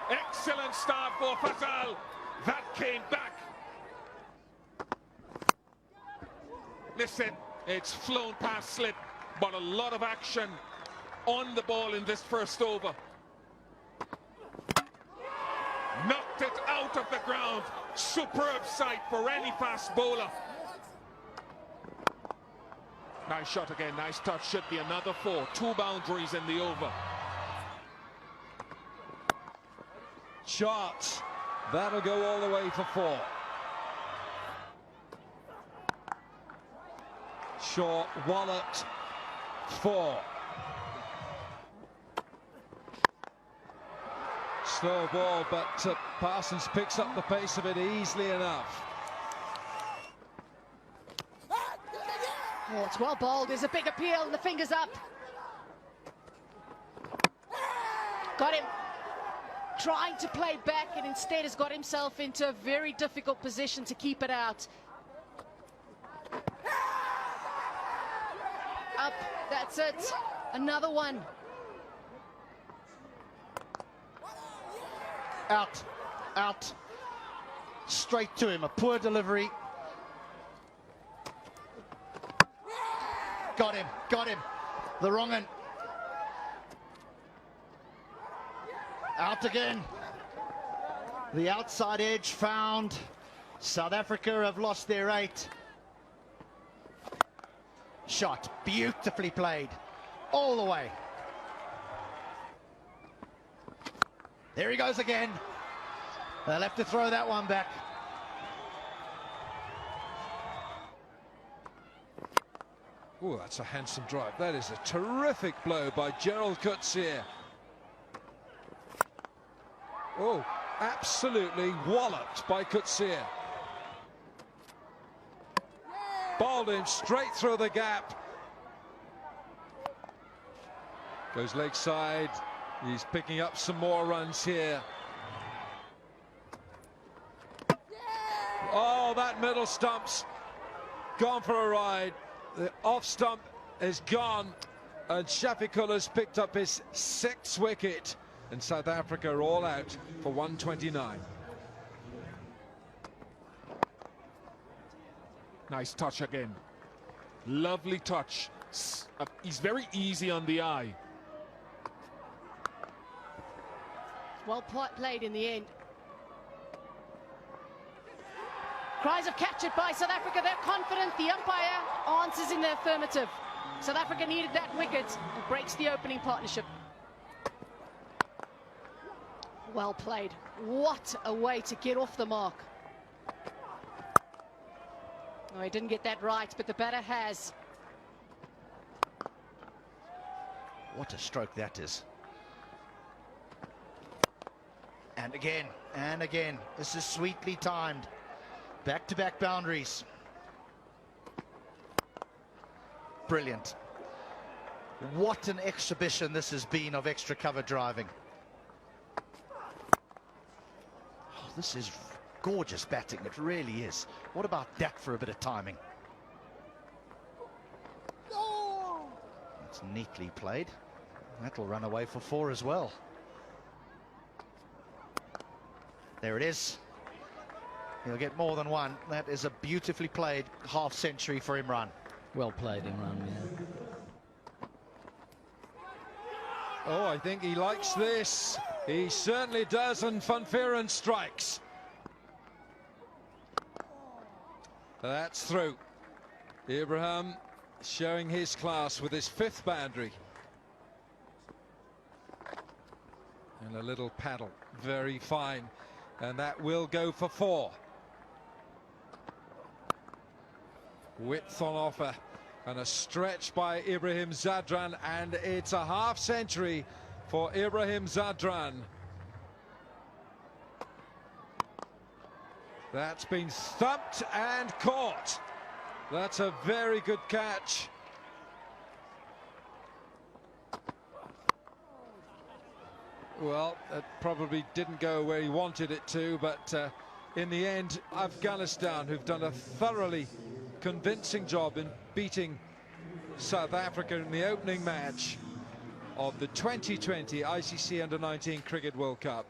Excellent start for Fazal. That came back. Listen, it's flown past slip, but a lot of action on the ball in this first over. Knocked it out of the ground. Superb sight for any fast bowler. Nice shot again, nice touch. Should be another 4. 2 boundaries in the over. Shot. That'll go all the way for 4. Short, walloped, 4. Slow ball, but Parsons picks up the pace of it easily enough. Oh, it's well bowled. There's a big appeal, and the fingers up. Got him. Trying to play back, and instead has got himself into a very difficult position to keep it out. Up, that's it. Another one. Out. Straight to him, a poor delivery. Got him. The wrong one. Out again. The outside edge found. South Africa have lost their 8. Shot, beautifully played. All the way. There he goes again. They'll have to throw that one back. Oh, that's a handsome drive. That is a terrific blow by Gerald Coetzee. Oh, absolutely walloped by Coetzee. Bowled him straight through the gap. Goes leg side. He's picking up some more runs here. Oh, that middle stump's gone for a ride. The off stump is gone, and Shafiqullah's picked up his 6th wicket, and South Africa are all out for 129. Nice touch again. Lovely touch. He's very easy on the eye. Well played in the end. Cries of captured by South Africa. They're confident. The umpire answers in the affirmative. South Africa needed that wicket and breaks the opening partnership. Well played. What a way to get off the mark. Oh, he didn't get that right, but the batter has. What a stroke that is. And again. This is sweetly timed. Back-to-back boundaries. Brilliant. What an exhibition this has been of extra cover driving. Oh, this is gorgeous batting, it really is. What about that for a bit of timing? That's neatly played. That'll run away for 4 as well. There it is. He'll get more than 1. That is a beautifully played half century for Imran. Well played, Imran, yeah. Oh, I think he likes this. He certainly does, and Van Vuuren strikes. That's through. Ibrahim showing his class with his 5th boundary. And a little paddle, very fine. And that will go for 4. Width on offer, and a stretch by Ibrahim Zadran, and it's a half century for Ibrahim Zadran. That's been thumped and caught. That's a very good catch. Well, that probably didn't go where he wanted it to, but in the end, Afghanistan, who've done a thoroughly convincing job in beating South Africa in the opening match, of the 2020 ICC Under-19 Cricket World Cup.